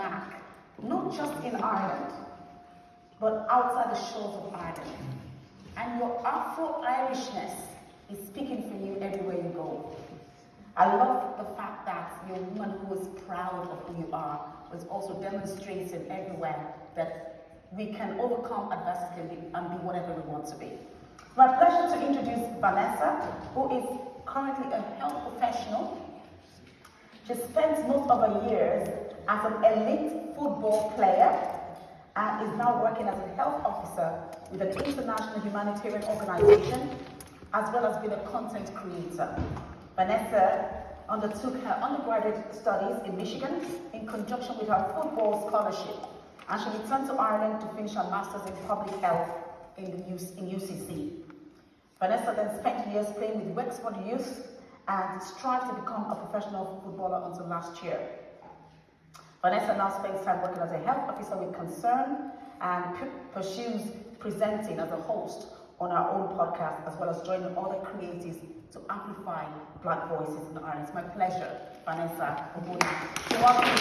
back, not just in Ireland, but outside the shores of Ireland. And your Afro-Irishness is speaking for you everywhere you go. I love the fact that you're a woman who is proud of who you are, but is also demonstrating everywhere that we can overcome adversity and be whatever we want to be. It's my pleasure to introduce Vanessa, who is currently a health professional. She spent most of her years as an elite football player and is now working as a health officer with an international humanitarian organization, as well as being a content creator. Vanessa undertook her undergraduate studies in Michigan in conjunction with her football scholarship, and she returned to Ireland to finish her master's in public health in UCC. Vanessa then spent years playing with Wexford Youth and strived to become a professional footballer until last year. Vanessa now spends time working as a health officer with Concern and pursues presenting as a host on our own podcast, as well as joining other creatives to amplify Black voices in Ireland. It's my pleasure, Vanessa, to welcome you.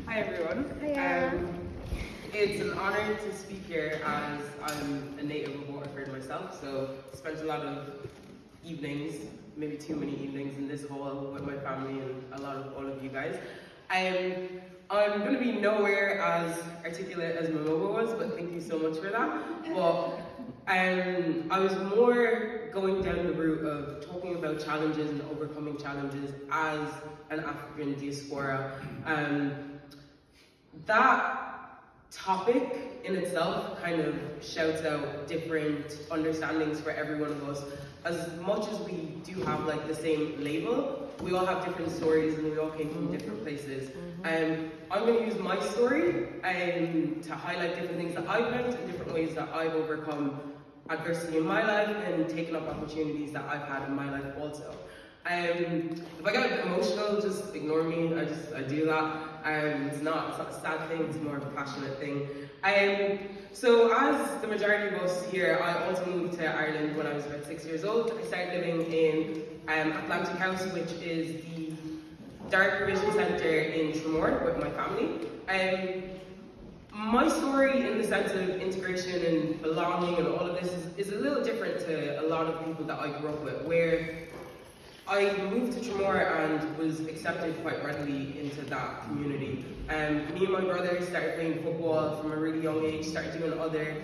Hi everyone. It's an honor to speak here as I'm a native of Waterford myself, so I spent a lot of evenings, maybe too many evenings in this hall with my family and a lot of all of you guys. I'm going to be nowhere as articulate as Momoba was, but thank you so much for that. But I was more going down the route of talking about challenges and overcoming challenges as an African diaspora. That topic in itself kind of shouts out different understandings for every one of us. As much as we do have like the same label, we all have different stories and we all came from different places. I'm going to use my story to highlight different things that I've learned and different ways that I've overcome adversity in my life and taken up opportunities that I've had in my life also. If I get a bit emotional, just ignore me. I do that. It's not a sad thing, it's more of a passionate thing. So as the majority of us here, I also moved to Ireland when I was about 6 years old. I started living in Atlantic House, which is the Dark Provision Centre in Tremor with my family. My story in the sense of integration and belonging and all of this is a little different to a lot of people that I grew up with, where I moved to Tremor and was accepted quite readily into that community. Me and my brother started playing football from a really young age, started doing other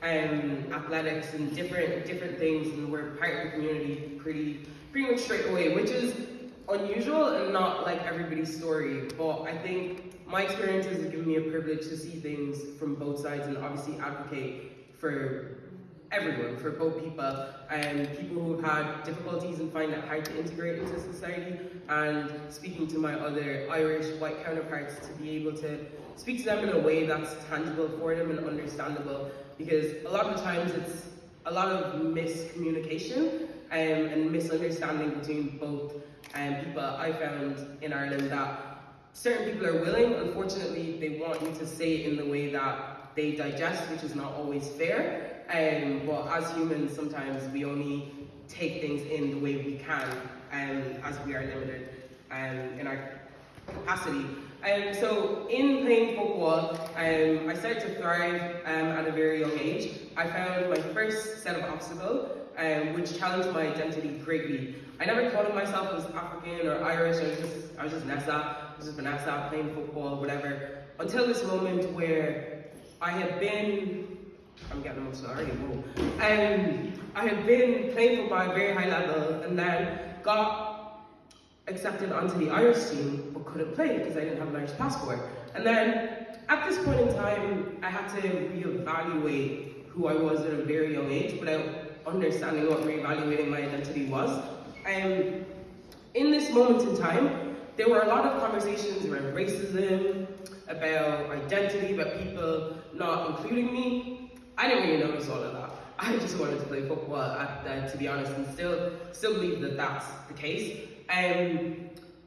athletics and different things, and we're part of the community pretty much straight away, which is unusual and not like everybody's story. But I think my experiences have given me a privilege to see things from both sides and obviously advocate for everyone, for both people, and people who have had difficulties and find it hard to integrate into society, and speaking to my other Irish white counterparts to be able to speak to them in a way that's tangible for them and understandable, because a lot of the times it's a lot of miscommunication and misunderstanding between both people. I found in Ireland that certain people are willing, unfortunately they want you to say it in the way that they digest, which is not always fair. But as humans, sometimes we only take things in the way we can, as we are limited in our capacity. So in playing football, I started to thrive at a very young age. I found my first set of obstacles, which challenged my identity greatly. I never thought of myself as African or Irish. I was just Vanessa, playing football, whatever. Until this moment where I had been, I'm getting emotional already, whoa. I had been playing football at a very high level and then got accepted onto the Irish team, but couldn't play because I didn't have an Irish passport. And then at this point in time, I had to reevaluate who I was at a very young age without understanding what reevaluating my identity was. In this moment in time, there were a lot of conversations around racism, about identity, about people not including me. I didn't really notice all of that. I just wanted to play football, to be honest, and still believe that that's the case.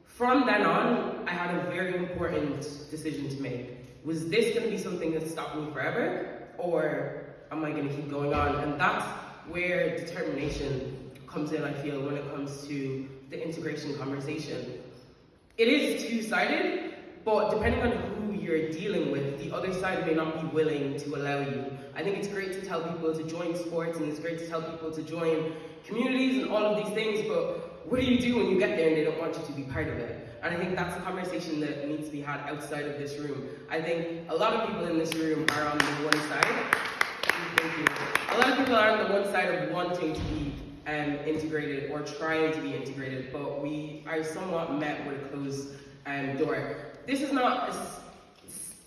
From then on, I had a very important decision to make. Was this going to be something that stopped me forever, or am I I going to keep going on? And that's where determination comes in, I feel, when it comes to the integration conversation. It is two-sided, but depending on who you're dealing with, the other side may not be willing to allow you. I think it's great to tell people to join sports, and it's great to tell people to join communities and all of these things, but what do you do when you get there and they don't want you to be part of it? And I think that's a conversation that needs to be had outside of this room. I think a lot of people in this room are on the one side. Thank you. A lot of people are on the one side of wanting to be integrated or trying to be integrated, but we are somewhat met with a closed door. This is not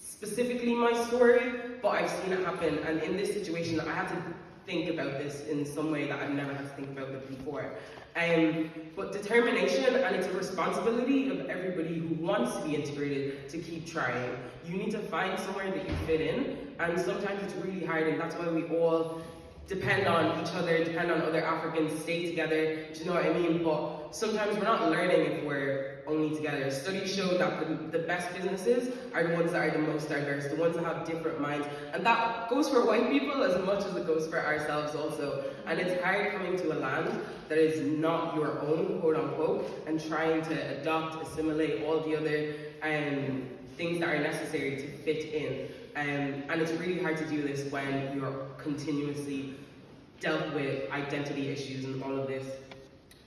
specifically my story, but I've seen it happen, and in this situation, I had to think about this in some way that I've never had to think about it before. But determination, and it's a responsibility of everybody who wants to be integrated to keep trying. You need to find somewhere that you fit in, and sometimes it's really hard, and that's why we all depend on each other, depend on other Africans, stay together, do you know what I mean? But sometimes we're not learning if we're only together. Studies show that the best businesses are the ones that are the most diverse, the ones that have different minds. And that goes for white people as much as it goes for ourselves also. And it's hard coming to a land that is not your own, quote unquote, and trying to adopt, assimilate all the other things that are necessary to fit in. And it's really hard to do this when you're continuously dealt with identity issues and all of this.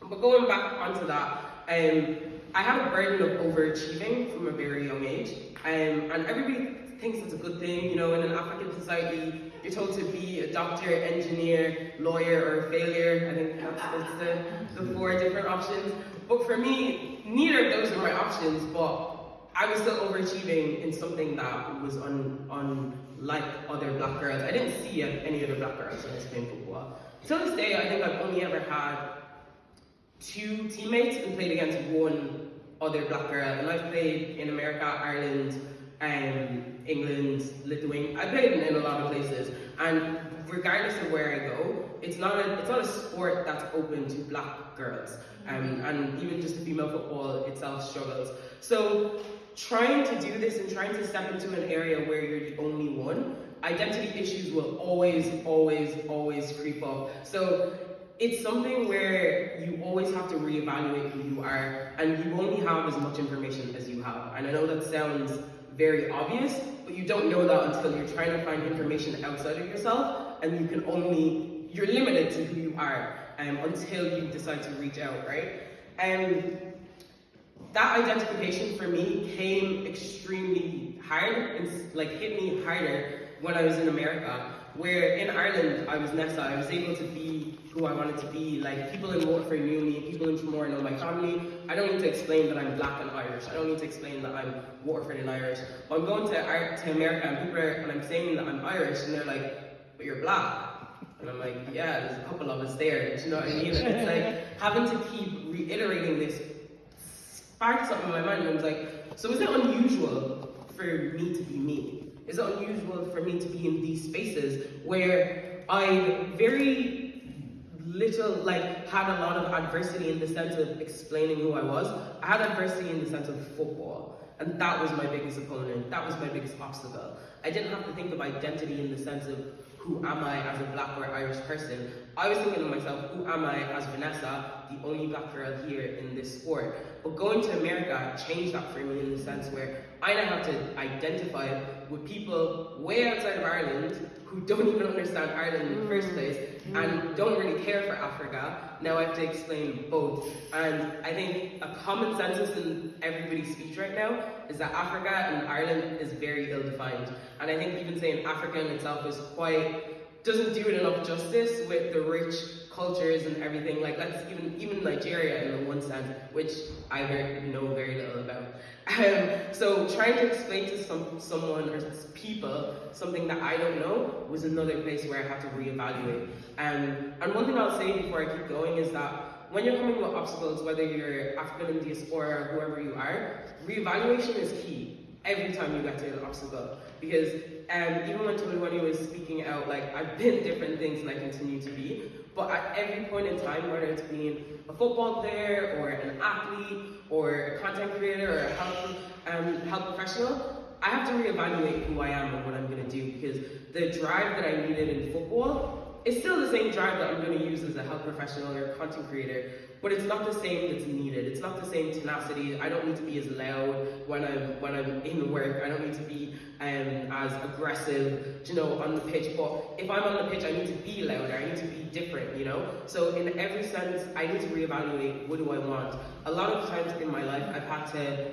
But going back onto that, I had a burden of overachieving from a very young age. And everybody thinks it's a good thing, you know, in an African society, you're told to be a doctor, engineer, lawyer, or a failure. I think that's the four different options. But for me, neither of those are my options, but I was still overachieving in something that was unlike other black girls. I didn't see any other black girls when I was playing football. Till this day, I think I've only ever had 2 teammates and played against 1 other black girl. And I've played in America, Ireland, England, Lithuania. I played in a lot of places. And regardless of where I go, it's not a sport that's open to black girls. And even just the female football itself struggles. So trying to do this and trying to step into an area where you're the only one, identity issues will always creep up. So it's something where you always have to reevaluate who you are, and you only have as much information as you have. And I know that sounds very obvious, but you don't know that until you're trying to find information outside of yourself, and you're limited to who you are until you decide to reach out, right? That identification for me came extremely hard and hit me harder when I was in America, where in Ireland I was Nessa. I was able to be who I wanted to be. Like, people in Waterford knew me, people in Tremor know my family. I don't need to explain that I'm black and Irish. I don't need to explain that I'm Waterford and Irish. But I'm going to America and I'm saying that I'm Irish, and they're like, but you're black. And I'm like, yeah, there's a couple of us there. Do you know what I mean? And it's like having to keep reiterating this sparked something in my mind, and I was like, so is it unusual for me to be me? Is it unusual for me to be in these spaces where I very little, had a lot of adversity in the sense of explaining who I was? I had adversity in the sense of football, and that was my biggest opponent. That was my biggest obstacle. I didn't have to think of identity in the sense of who am I as a black or Irish person. I was thinking to myself, who am I as Vanessa, the only black girl here in this sport? But going to America changed that for me in the sense where I now have to identify with people way outside of Ireland who don't even understand Ireland in the first place and don't really care for Africa. Now I have to explain both. And I think a common census in everybody's speech right now is that Africa and Ireland is very ill-defined. And I think even saying Africa in itself is doesn't do it enough justice with the rich cultures and everything. Like, that's even Nigeria in the one sense, which I know very little about. So trying to explain to someone or people something that I don't know was another place where I had to reevaluate. And one thing I'll say before I keep going is that when you're coming with obstacles, whether you're African Diaspora or whoever you are, reevaluation is key every time you get to an obstacle. Because even when 21 was speaking out, I've been different things and I continue to be, but at every point in time, whether it's being a football player or an athlete or a content creator or a health professional, I have to reevaluate who I am and what I'm going to do, because the drive that I needed in football it's still the same drive that I'm going to use as a health professional or content creator, but it's not the same that's needed. It's not the same tenacity. I don't need to be as loud when I'm in work. I don't need to be as aggressive, you know, on the pitch. But if I'm on the pitch, I need to be louder. I need to be different, you know. So in every sense, I need to reevaluate, what do I want? A lot of times in my life, I've had to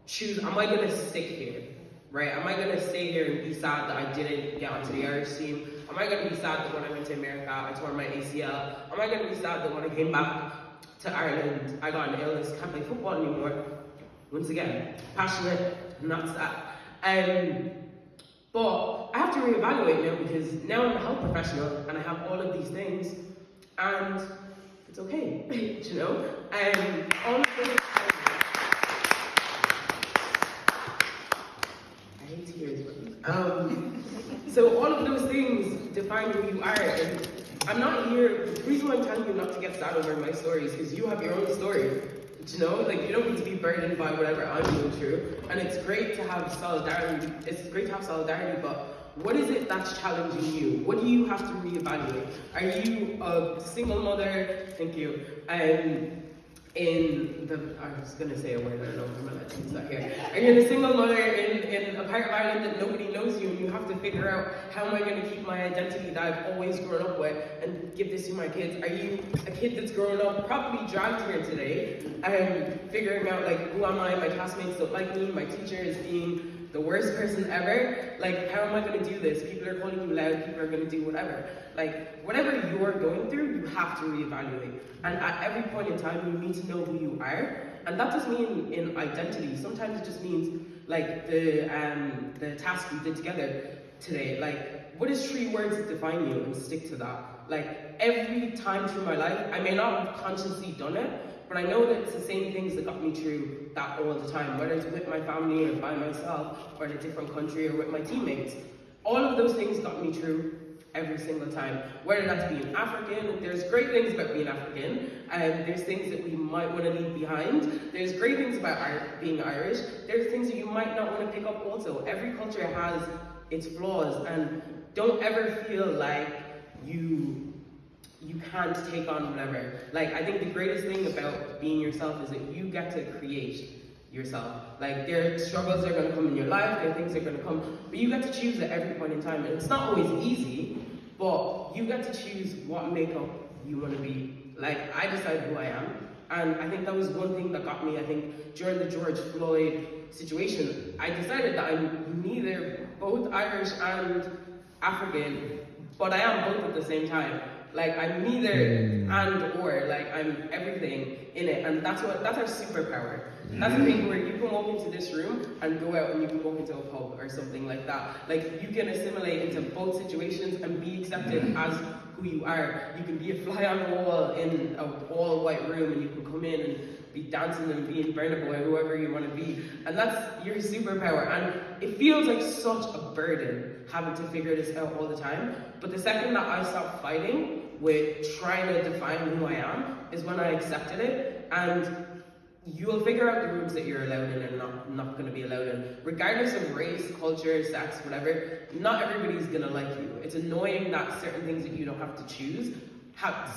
choose, am I going to stick here? Right? Am I going to stay here and be sad that I didn't get onto the Irish team? Am I going to be sad that when I went to America, I tore my ACL? Am I going to be sad that when I came back to Ireland, I got an illness, can't play football anymore? Once again, passionate, not sad. But I have to reevaluate now, because now I'm a health professional and I have all of these things, and it's okay, you know? All of those, I hate tears, but so all of those things define who you are, and I'm not here, the reason why I'm telling you not to get sad over my story is because you have your own story, you know? Like, you don't need to be burdened by whatever I'm going through, and it's great to have solidarity, but what is it that's challenging you? What do you have to reevaluate? Are you a single mother? Thank you. I was going to say a word, I don't know if I'm allowed to use that here. Are you a single mother in a part of Ireland that nobody knows you, and you have to figure out, how am I going to keep my identity that I've always grown up with and give this to my kids? Are you a kid that's grown up, probably dragged here today, figuring out, like, who am I? My classmates don't like me, my teacher is being the worst person ever. Like, how am I going to do this? People are calling you loud, people are going to do whatever. Like, whatever you're going through, you have to reevaluate. And at every point in time, you need to know who you are. And that doesn't mean in identity. Sometimes it just means, like, the task we did together today. Like, what is 3 words that define you, and stick to that. Like, every time through my life, I may not have consciously done it, but I know that it's the same things that got me through that all the time, whether it's with my family or by myself, or in a different country, or with my teammates. All of those things got me through every single time. Whether that's being African, there's great things about being African, and there's things that we might want to leave behind. There's great things about being Irish. There's things that you might not want to pick up also. Every culture has its flaws, and don't ever feel like you can't take on whatever. Like, I think the greatest thing about being yourself is that you get to create yourself. Like, there are struggles that are going to come in your life, there are things that are going to come, but you get to choose at every point in time. And it's not always easy, but you get to choose what makeup you want to be. Like, I decide who I am, and I think that was one thing that got me, I think, during the George Floyd situation. I decided that I'm neither both Irish and African, but I am both at the same time. Like, I'm neither and or, like, I'm everything in it, and that's our superpower. That's the thing where you can walk into this room and go out and you can walk into a pub or something like that. Like, you can assimilate into both situations and be accepted as who you are. You can be a fly on the wall in an all-white room, and you can come in and be dancing and being Burna Boy, whoever you want to be. And that's your superpower. And it feels like such a burden having to figure this out all the time. But the second that I stopped fighting with trying to define who I am is when I accepted it. And you'll figure out the rooms that you're allowed in and not going to be allowed in. Regardless of race, culture, sex, whatever, not everybody's going to like you. It's annoying that certain things that you don't have to choose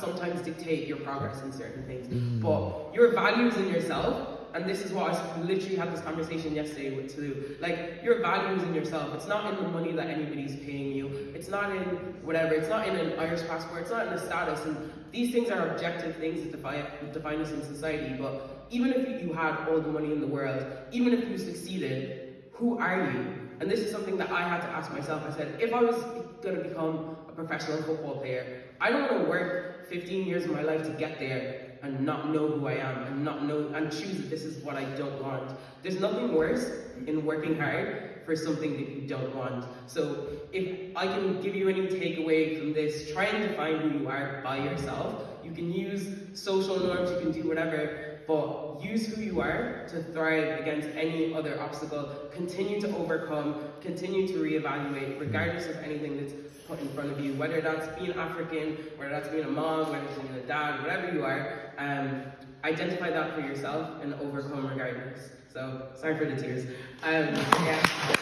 sometimes dictate your progress in certain things. But your values in yourself, and this is what I literally had this conversation yesterday with Tulu, like, your values in yourself, it's not in the money that anybody's paying you, it's not in whatever, it's not in an Irish passport, it's not in a status, and these things are objective things that define us in society. But even if you had all the money in the world, even if you succeeded, who are you? And this is something that I had to ask myself. I said, if I was going to become a professional football player, I don't want to work 15 years of my life to get there and not know who I am, and not know and choose that this is what I don't want. There's nothing worse in working hard for something that you don't want. So if I can give you any takeaway from this, try and define who you are by yourself. You can use social norms, you can do whatever, but use who you are to thrive against any other obstacle. Continue to overcome, continue to reevaluate, regardless of anything that's put in front of you, whether that's being African, whether that's being a mom, whether it's being a dad, whatever you are. Identify that for yourself and overcome regardless. So, sorry for the tears. Yeah.